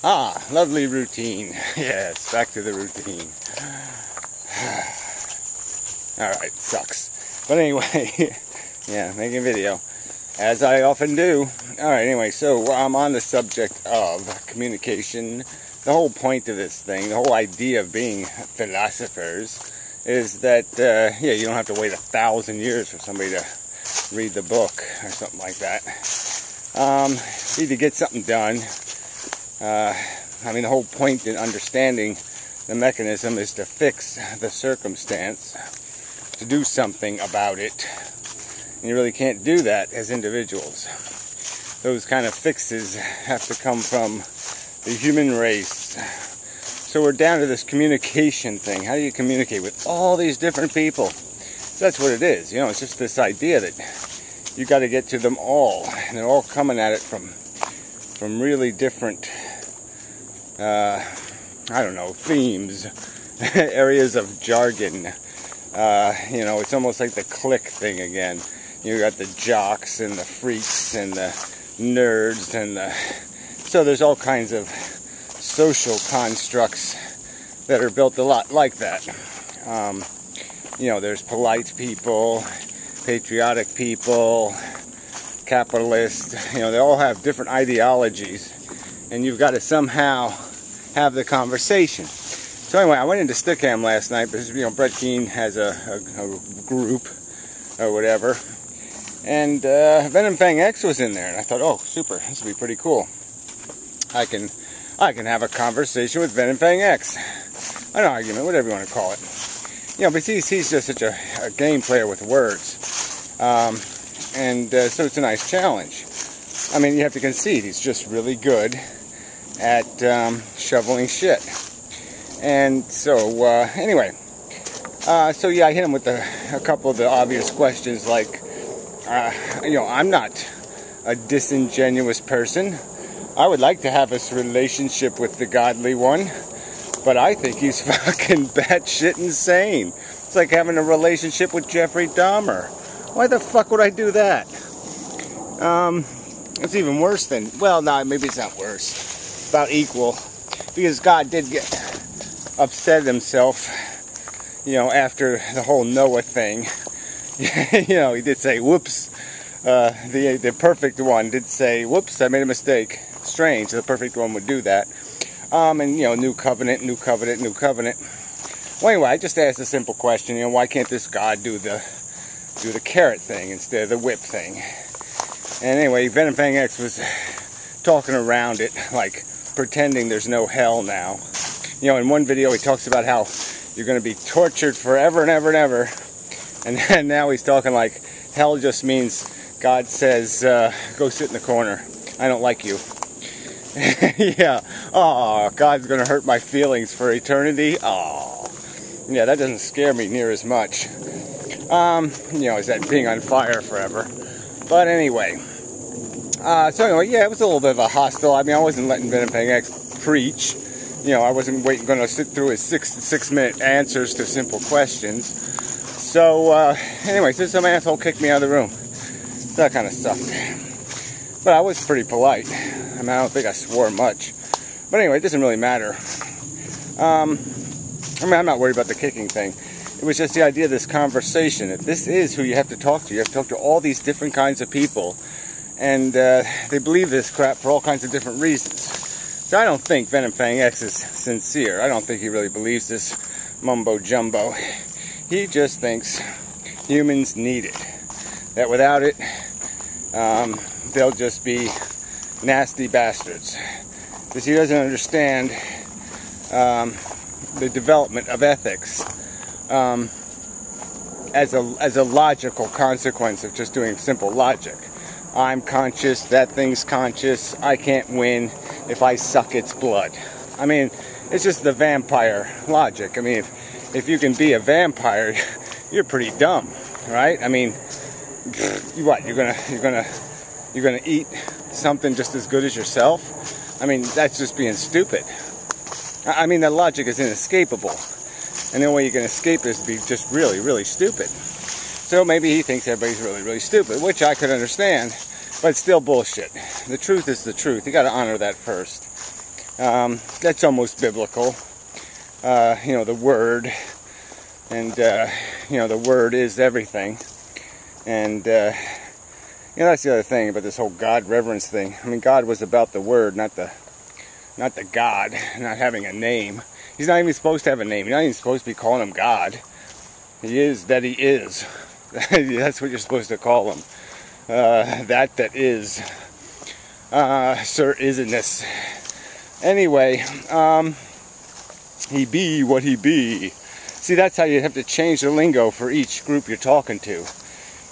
Ah, lovely routine. Yes, back to the routine. Alright, sucks. But anyway, yeah, making a video, as I often do. Alright, anyway, so I'm on the subject of communication. The whole point of this thing, the whole idea of being philosophers, is that, yeah, you don't have to wait 1,000 years for somebody to read the book or something like that. You need to get something done. I mean, the whole point in understanding the mechanism is to fix the circumstance, to do something about it. And you really can't do that as individuals. Those kind of fixes have to come from the human race. So we're down to this communication thing. How do you communicate with all these different people? So that's what it is. You know, it's just this idea that you got to get to them all. And they're all coming at it from really different, I don't know, themes, areas of jargon. You know, it's almost like the clique thing again. You got the jocks and the freaks and the nerds and the... So there's all kinds of social constructs that are built a lot like that. You know, there's polite people, patriotic people, capitalists. You know, they all have different ideologies, and you've got to somehow have the conversation. So anyway, I went into Stickam last night because, you know, Brett Keane has a group or whatever, and Venom Fang X was in there, and I thought, oh, super, this will be pretty cool. I can have a conversation with Venom Fang X. An argument, whatever you want to call it. You know, but he's just such a game player with words. So it's a nice challenge. I mean, you have to concede, he's just really good at shoveling shit. And so, anyway. So yeah, I hit him with a couple of the obvious questions like, you know, I'm not a disingenuous person. I would like to have this relationship with the godly one, but I think he's fucking batshit insane. It's like having a relationship with Jeffrey Dahmer. Why the fuck would I do that? It's even worse than, well, no, maybe it's not worse. About equal. Because God did get upset at himself, you know, after the whole Noah thing. You know, he did say, whoops. The perfect one did say, whoops, I made a mistake. Strange, the perfect one would do that. And, you know, new covenant, new covenant, new covenant. Well, anyway, I just asked a simple question, you know, why can't this God do the carrot thing instead of the whip thing? And anyway, Venom Fang X was talking around it, like pretending there's no hell now. You know, in one video he talks about how you're going to be tortured forever and ever and ever. And then now he's talking like hell just means God says, go sit in the corner. I don't like you. Yeah. Oh, God's going to hurt my feelings for eternity. Oh. Yeah, that doesn't scare me near as much. You know, is that being on fire forever. But anyway. So anyway, yeah, it was a little bit of a hostile. I mean, I wasn't letting Venom Fang X preach. You know, I wasn't going to sit through his six-minute answers to simple questions. So, anyway, so some asshole kicked me out of the room. That kind of sucked. But I was pretty polite. I mean, I don't think I swore much. But anyway, it doesn't really matter. I mean, I'm not worried about the kicking thing. It was just the idea of this conversation. That this is who you have to talk to. You have to talk to all these different kinds of people. And they believe this crap for all kinds of different reasons. So I don't think Venom Fang X is sincere. I don't think he really believes this mumbo jumbo. He just thinks humans need it. That without it, they'll just be nasty bastards. Because he doesn't understand the development of ethics as a logical consequence of just doing simple logic. I'm conscious, that thing's conscious, I can't win if I suck its blood. I mean, it's just the vampire logic. I mean, if you can be a vampire, you're pretty dumb, right? I mean, what, you're gonna eat something just as good as yourself? I mean, that's just being stupid. I mean, that logic is inescapable. And the only way you can escape is to be just really, really stupid. So maybe he thinks everybody's really, really stupid, which I could understand, but it's still bullshit. The truth is the truth. You got to honor that first. That's almost biblical. The Word, and the Word is everything. And that's the other thing about this whole God reverence thing. I mean, God was about the Word, not the God, not having a name. He's not even supposed to have a name. You're not even supposed to be calling him God. He is that he is. That's what you're supposed to call him. That is. Sir isn't-ness. Anyway, he be what he be. See, that's how you have to change the lingo for each group you're talking to.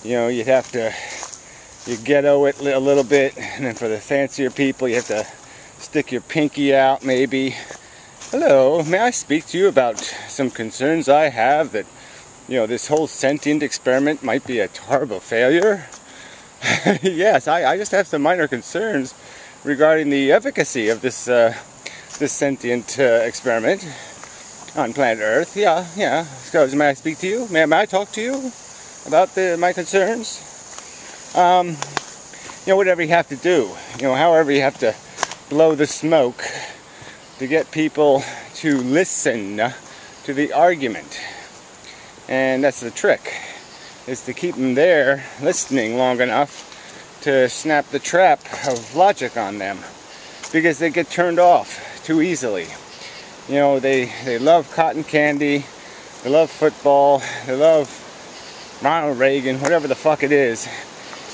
You'd have to ghetto it a little bit, and then for the fancier people, you have to stick your pinky out, maybe. Hello, may I speak to you about some concerns I have that, this whole sentient experiment might be a horrible failure? Yes, I just have some minor concerns regarding the efficacy of this sentient experiment on planet Earth. Yeah. So, may I speak to you? May I talk to you about my concerns? Whatever you have to do. However you have to blow the smoke to get people to listen to the argument. And that's the trick, is to keep them there listening long enough to snap the trap of logic on them, because they get turned off too easily. They love cotton candy, they love football, they love Ronald Reagan, whatever the fuck it is.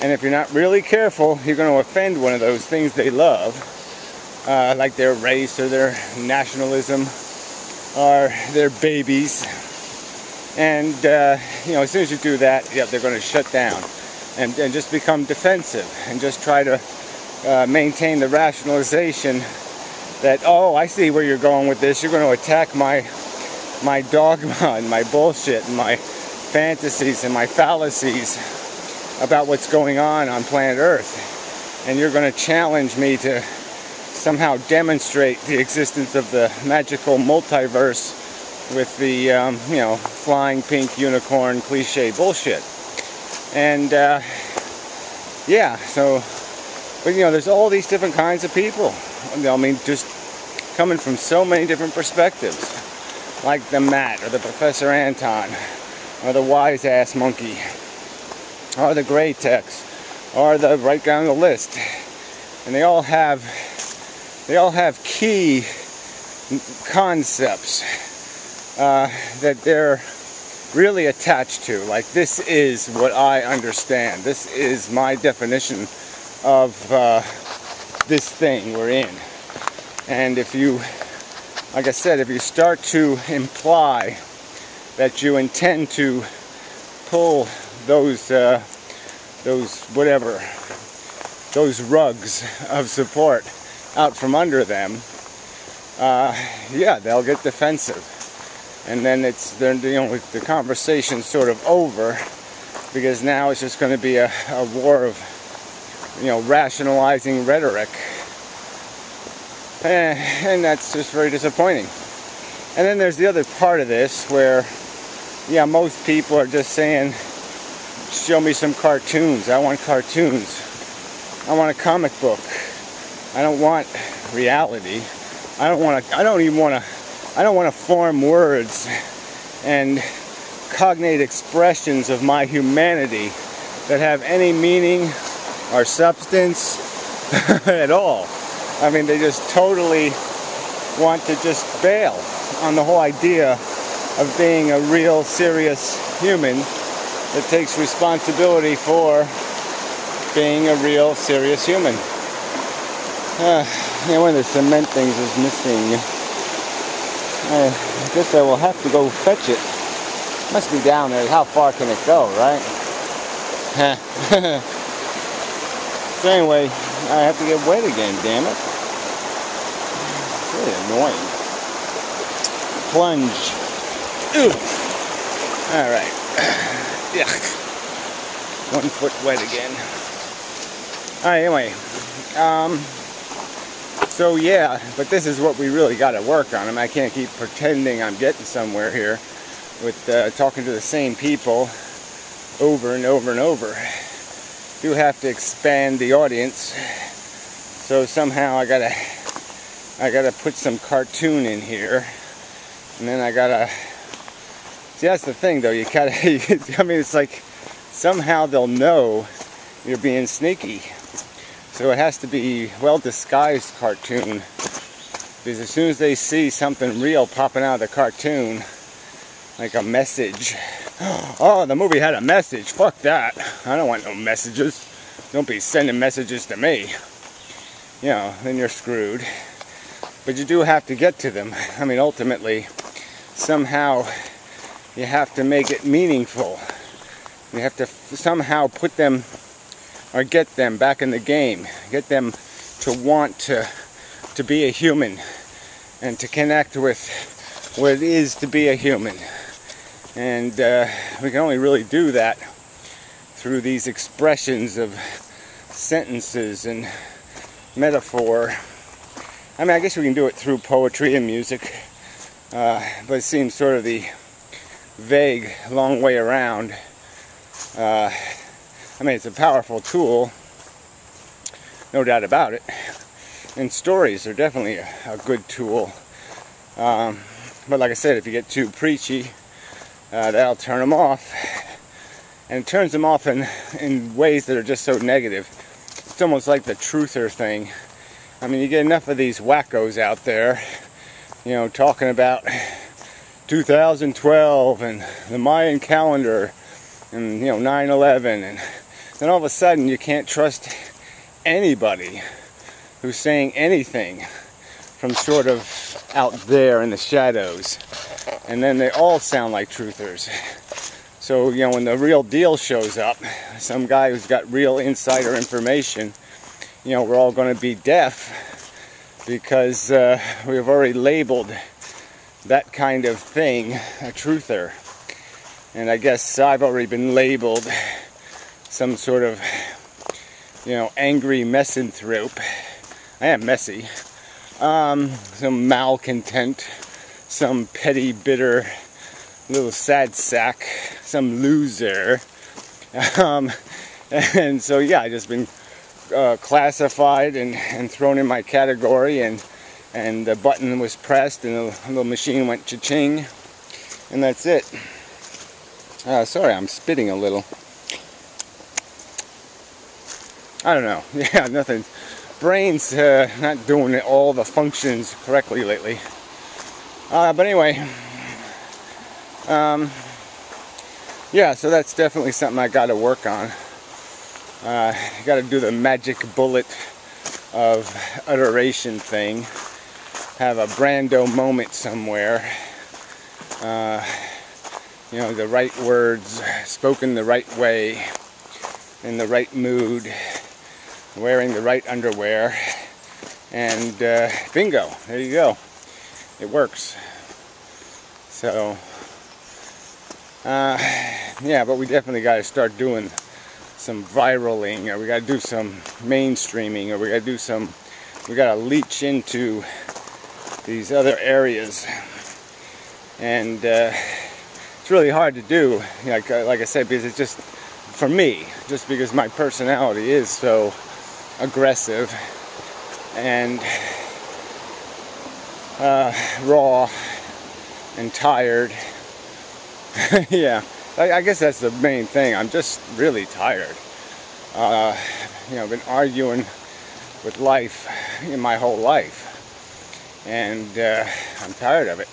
And if you're not really careful, you're going to offend one of those things they love, like their race or their nationalism or their babies. And as soon as you do that, they're going to shut down and just become defensive and just try to maintain the rationalization that, oh, I see where you're going with this. You're going to attack my dogma and my bullshit and my fantasies and my fallacies about what's going on planet Earth. And you're going to challenge me to somehow demonstrate the existence of the magical multiverse with the, flying pink unicorn cliche bullshit. And, but there's all these different kinds of people. Just coming from so many different perspectives. Like the Matt, or the Professor Anton, or the wise ass monkey, or the gray text, or the right down the list. And they all have key concepts that they're really attached to. Like, this is what I understand. This is my definition of this thing we're in. And if you, like I said, if you start to imply that you intend to pull those rugs of support out from under them, they'll get defensive. And then the conversation's sort of over, because now it's just going to be a war of, rationalizing rhetoric. And that's just very disappointing. And then there's the other part of this where, most people are just saying, show me some cartoons. I want cartoons. I want a comic book. I don't want reality. I don't want to form words and cognate expressions of my humanity that have any meaning or substance at all. They just totally want to just bail on the whole idea of being a real, serious human that takes responsibility for being a real, serious human. One of the cement things is missing. I guess I will have to go fetch it. Must be down there. How far can it go, right? So anyway, I have to get wet again, damn it. Really annoying. Plunge. Ooh. Alright. Yuck. 1 foot wet again. Alright, anyway. So yeah, but this is what we really got to work on. I can't keep pretending I'm getting somewhere here with talking to the same people over and over and over. Do have to expand the audience, so somehow I gotta I gotta put some cartoon in here, and then I gotta, see, that's the thing though, you gotta, I mean, it's like, somehow they'll know you're being sneaky. So it has to be well-disguised cartoon, because as soon as they see something real popping out of the cartoon, like a message, oh, the movie had a message, fuck that, I don't want no messages, don't be sending messages to me, you know, then you're screwed. But you do have to get to them. I mean, ultimately, somehow you have to make it meaningful. You have to somehow put them, or get them back in the game, get them to want to be a human, and to connect with what it is to be a human. And we can only really do that through these expressions of sentences and metaphor. I mean, I guess we can do it through poetry and music, but it seems sort of the vague, long way around. I mean, it's a powerful tool, no doubt about it, and stories are definitely a good tool. But like I said, if you get too preachy, that'll turn them off, and it turns them off in ways that are just so negative. It's almost like the truther thing. I mean, you get enough of these wackos out there, you know, talking about 2012 and the Mayan calendar and, you know, 9/11, and then all of a sudden you can't trust anybody who's saying anything from sort of out there in the shadows, and then they all sound like truthers. So, you know, when the real deal shows up, some guy who's got real insider information, you know, we're all going to be deaf, because we've already labeled that kind of thing a truther. And I guess I've already been labeled some sort of, you know, angry misanthrope. I am messy. Some malcontent, some petty, bitter, little sad sack, some loser. And so, yeah, I just been classified and thrown in my category, and the button was pressed and the little machine went cha-ching, and that's it. Sorry, I'm spitting a little. I don't know. Yeah, nothing. Brain's not doing all the functions correctly lately. But anyway, yeah, so that's definitely something I got to work on. You got to do the magic bullet of iteration thing. Have a Brando moment somewhere. You know, the right words spoken the right way, in the right mood, wearing the right underwear, and bingo, there you go. It works. So, yeah, but we definitely got to start doing some viraling, or we got to do some mainstreaming, or we got to leach into these other areas, and it's really hard to do, like I said, because it's just, for me, just because my personality is so aggressive and raw and tired. Yeah, I guess that's the main thing. I'm just really tired. You know, I've been arguing with life in my whole life, and I'm tired of it.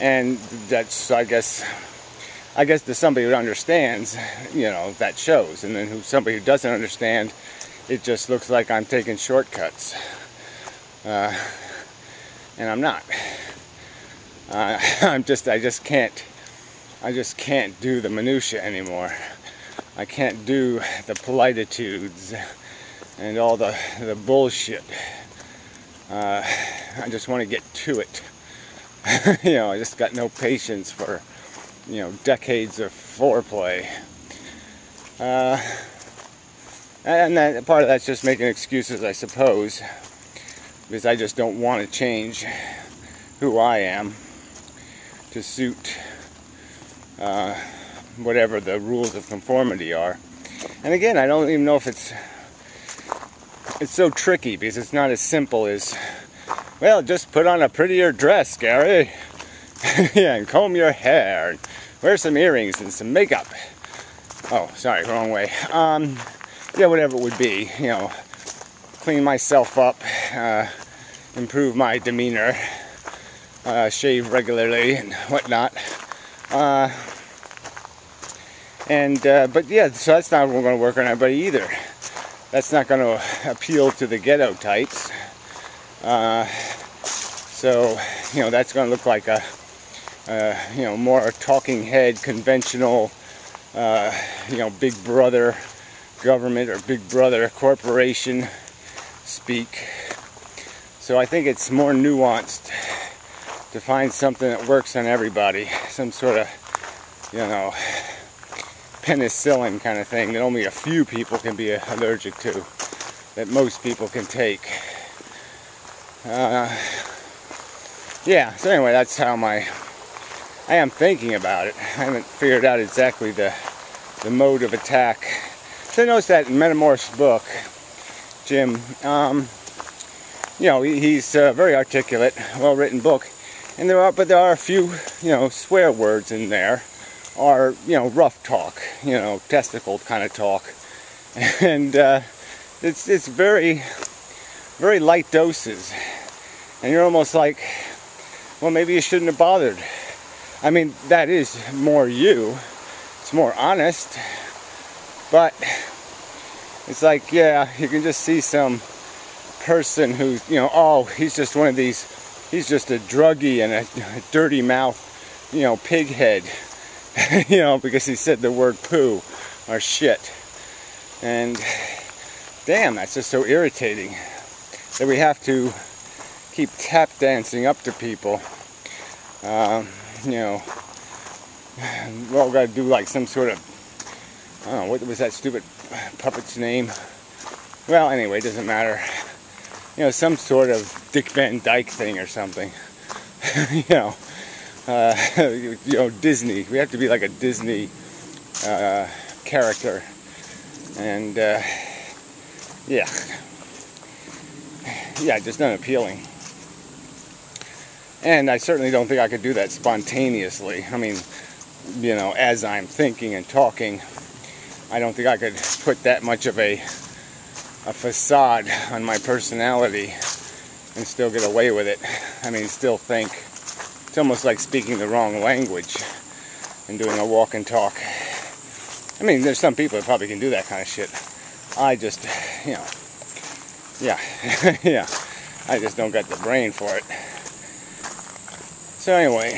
And that's, I guess to somebody who understands, you know, that shows. And then somebody who doesn't understand, it just looks like I'm taking shortcuts. And I'm not. I just can't do the minutia anymore. I can't do the platitudes and all the bullshit. I just want to get to it. You know, I just got no patience for, you know, decades of foreplay. And that part of that's just making excuses, I suppose, because I just don't want to change who I am to suit whatever the rules of conformity are. And again, I don't even know if it's it's so tricky because it's not as simple as, well, just put on a prettier dress, Gary. Yeah, and comb your hair, and wear some earrings and some makeup. Oh, sorry, wrong way. Yeah, whatever it would be, you know, clean myself up, improve my demeanor, shave regularly and whatnot. But yeah, so that's not going to work on everybody either. That's not going to appeal to the ghetto types. So, you know, that's going to look like a, you know, more talking head, conventional, you know, big brother government or big brother corporation speak. So I think it's more nuanced to find something that works on everybody. Some sort of, you know, penicillin kind of thing that only a few people can be allergic to, that most people can take. Yeah, so anyway, that's how I am thinking about it. I haven't figured out exactly the mode of attack. So I noticed that in Metamorph's book, Jim, you know, he's a very articulate, well-written book, and there are a few, you know, swear words in there, or, you know, rough talk, you know, testicle kind of talk, and it's very, very light doses, and you're almost like, well, maybe you shouldn't have bothered. I mean, that is more you, it's more honest, but it's like, yeah, you can just see some person who's, you know, oh, he's just one of these, he's just a druggie and a dirty mouth, you know, pig head, you know, because he said the word poo or shit. And damn, that's just so irritating that we have to keep tap dancing up to people. You know, we all got to do like some sort of, I don't know, what was that stupid puppet's name? Well, anyway, it doesn't matter. You know, some sort of Dick Van Dyke thing or something. You know, you know, Disney. We have to be like a Disney character. And yeah, just unappealing. And I certainly don't think I could do that spontaneously. I mean, you know, as I'm thinking and talking, I don't think I could put that much of a facade on my personality and still get away with it. I mean, still think. It's almost like speaking the wrong language and doing a walk and talk. I mean, there's some people that probably can do that kind of shit. I just, you know, yeah, yeah, I just don't got the brain for it. So anyway,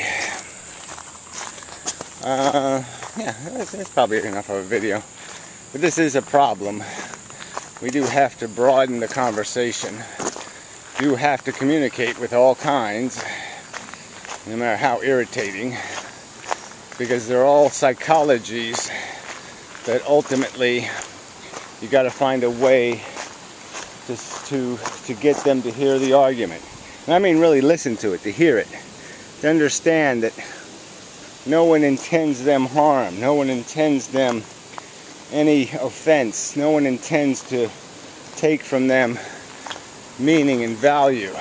yeah, that's probably enough of a video. But this is a problem. We do have to broaden the conversation. Do have to communicate with all kinds, no matter how irritating, because they're all psychologies that ultimately you got to find a way to get them to hear the argument. And I mean really listen to it, to hear it, to understand that no one intends them harm, no one intends them any offense, no one intends to take from them meaning and value.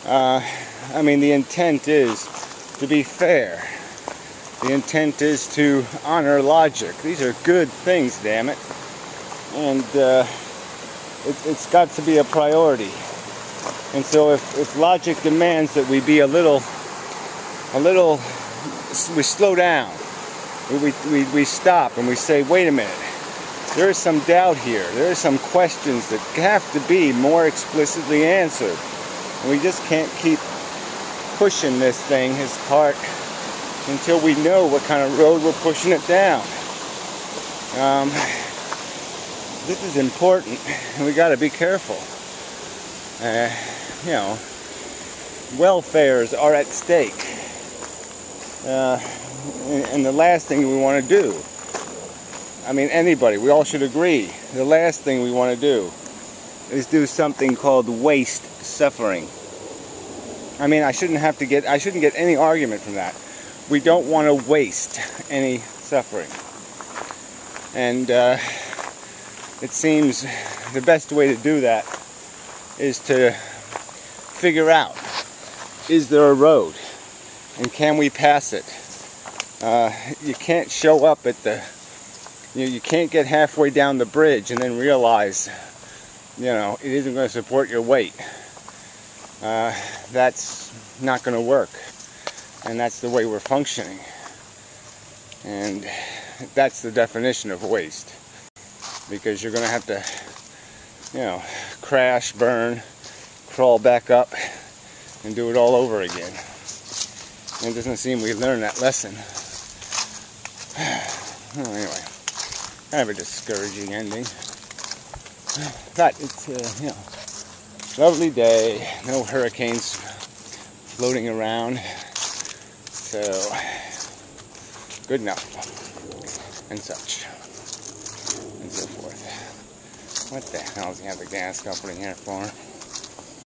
I mean, the intent is to be fair. The intent is to honor logic. These are good things, damn it. And it's got to be a priority. And so if logic demands that we be a little, we slow down. We stop and we say, wait a minute, there is some doubt here. There are some questions that have to be more explicitly answered. And we just can't keep pushing this thing, his cart, until we know what kind of road we're pushing it down. This is important, and we got to be careful. You know, welfares are at stake. And the last thing we want to do, I mean anybody, we all should agree, the last thing we want to do is do something called waste suffering. I mean, I shouldn't get any argument from that. We don't want to waste any suffering. And it seems the best way to do that is to figure out, is there a road and can we pass it? You can't show up at the, you can't get halfway down the bridge and then realize, it isn't going to support your weight. That's not going to work, and that's the way we're functioning, and that's the definition of waste, because you're going to have to, crash, burn, crawl back up, and do it all over again. And it doesn't seem we learned that lesson. Well, anyway, kind of a discouraging ending. But it's, lovely day. No hurricanes floating around. So, good enough. And such. And so forth. What the hell does he have the gas company here for?